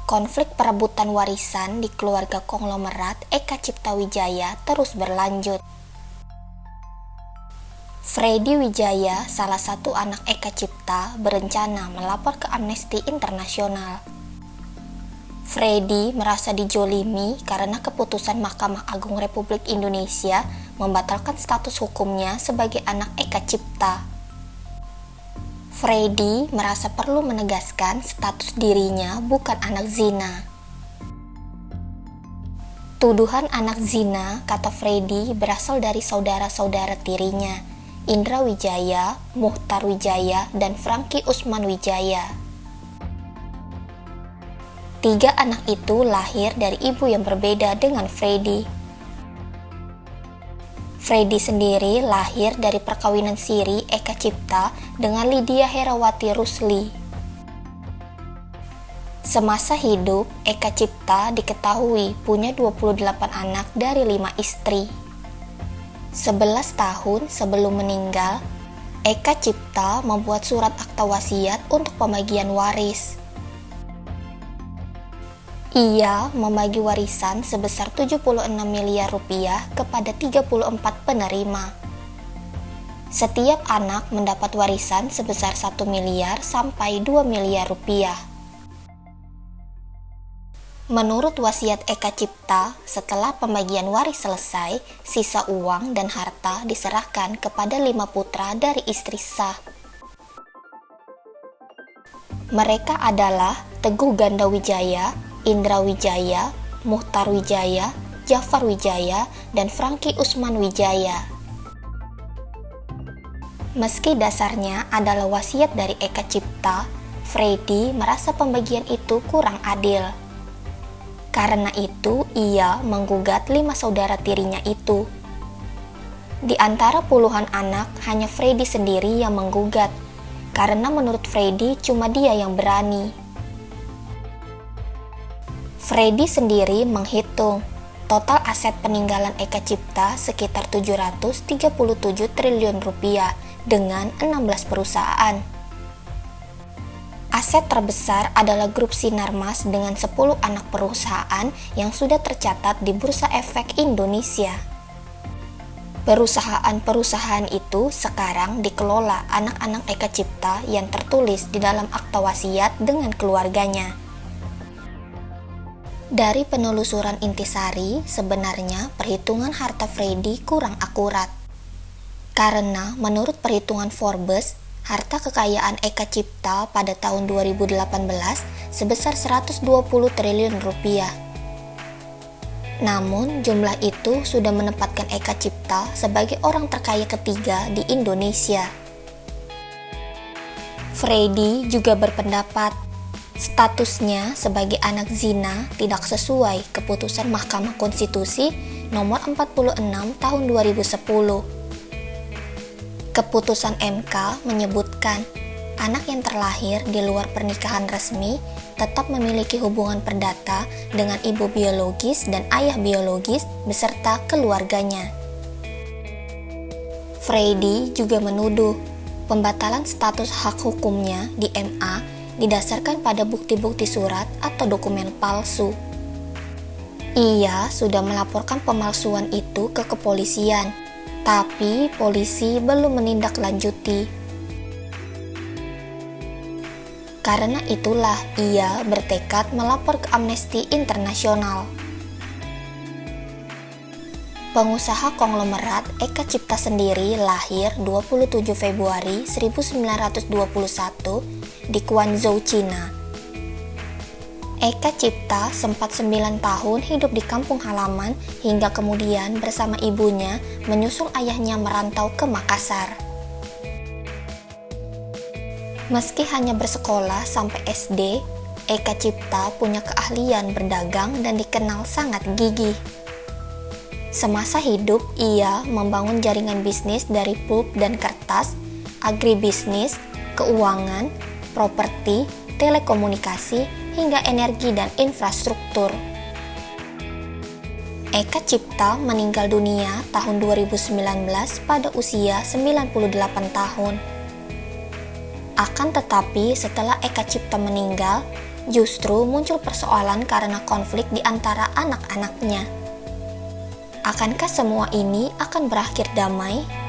Konflik perebutan warisan di keluarga konglomerat Eka Cipta Wijaya terus berlanjut. Freddy Wijaya, salah satu anak Eka Cipta, berencana melapor ke Amnesty Internasional. Freddy merasa dijolimi karena keputusan Mahkamah Agung Republik Indonesia membatalkan status hukumnya sebagai anak Eka Cipta. Freddy merasa perlu menegaskan status dirinya bukan anak zina. Tuduhan anak zina, kata Freddy, berasal dari saudara-saudara tirinya, Indra Wijaya, Muchtar Wijaya, dan Franky Usman Wijaya. 3 anak itu lahir dari ibu yang berbeda dengan Freddy. Freddy sendiri lahir dari perkawinan siri Eka Cipta dengan Lydia Herawati Rusli. Semasa hidup, Eka Cipta diketahui punya 28 anak dari 5 istri. 11 tahun sebelum meninggal, Eka Cipta membuat surat akta wasiat untuk pembagian waris. Ia membagi warisan sebesar 76 miliar rupiah kepada 34 penerima. Setiap anak mendapat warisan sebesar 1 miliar sampai 2 miliar rupiah. Menurut wasiat Eka Cipta, setelah pembagian waris selesai, sisa uang dan harta diserahkan kepada 5 putra dari istri sah. Mereka adalah Teguh Ganda Wijaya, Indra Wijaya, Muchtar Wijaya, Jafar Wijaya, dan Franky Usman Wijaya. Meski dasarnya adalah wasiat dari Eka Cipta, Freddy merasa pembagian itu kurang adil. Karena itu, ia menggugat 5 saudara tirinya itu. Di antara puluhan anak, hanya Freddy sendiri yang menggugat, karena menurut Freddy cuma dia yang berani. Freddy sendiri menghitung total aset peninggalan Eka Cipta sekitar 737 triliun rupiah dengan 16 perusahaan. Aset terbesar adalah grup Sinarmas dengan 10 anak perusahaan yang sudah tercatat di Bursa Efek Indonesia. Perusahaan-perusahaan itu sekarang dikelola anak-anak Eka Cipta yang tertulis di dalam akta wasiat dengan keluarganya. Dari penelusuran intisari, sebenarnya perhitungan harta Freddy kurang akurat. Karena menurut perhitungan Forbes, harta kekayaan Eka Cipta pada tahun 2018 sebesar 120 triliun rupiah. Namun, jumlah itu sudah menempatkan Eka Cipta sebagai orang terkaya ketiga di Indonesia. Freddy juga berpendapat statusnya sebagai anak zina tidak sesuai keputusan Mahkamah Konstitusi nomor 46 tahun 2010. Keputusan MK menyebutkan anak yang terlahir di luar pernikahan resmi tetap memiliki hubungan perdata dengan ibu biologis dan ayah biologis beserta keluarganya. Freddy juga menuduh pembatalan status hak hukumnya di MA didasarkan pada bukti-bukti surat atau dokumen palsu. Ia sudah melaporkan pemalsuan itu ke kepolisian, tapi polisi belum menindaklanjuti. Karena itulah ia bertekad melapor ke Amnesty Internasional. Pengusaha konglomerat Eka Cipta sendiri lahir 27 Februari 1921 di Guangzhou, Cina. Eka Cipta sempat 9 tahun hidup di kampung halaman hingga kemudian bersama ibunya menyusul ayahnya merantau ke Makassar. Meski hanya bersekolah sampai SD, Eka Cipta punya keahlian berdagang dan dikenal sangat gigih. Semasa hidup, ia membangun jaringan bisnis dari pulp dan kertas, agribisnis, keuangan, properti, telekomunikasi, hingga energi dan infrastruktur. Eka Cipta meninggal dunia tahun 2019 pada usia 98 tahun. Akan tetapi setelah Eka Cipta meninggal, justru muncul persoalan karena konflik di antara anak-anaknya. Akankah semua ini akan berakhir damai?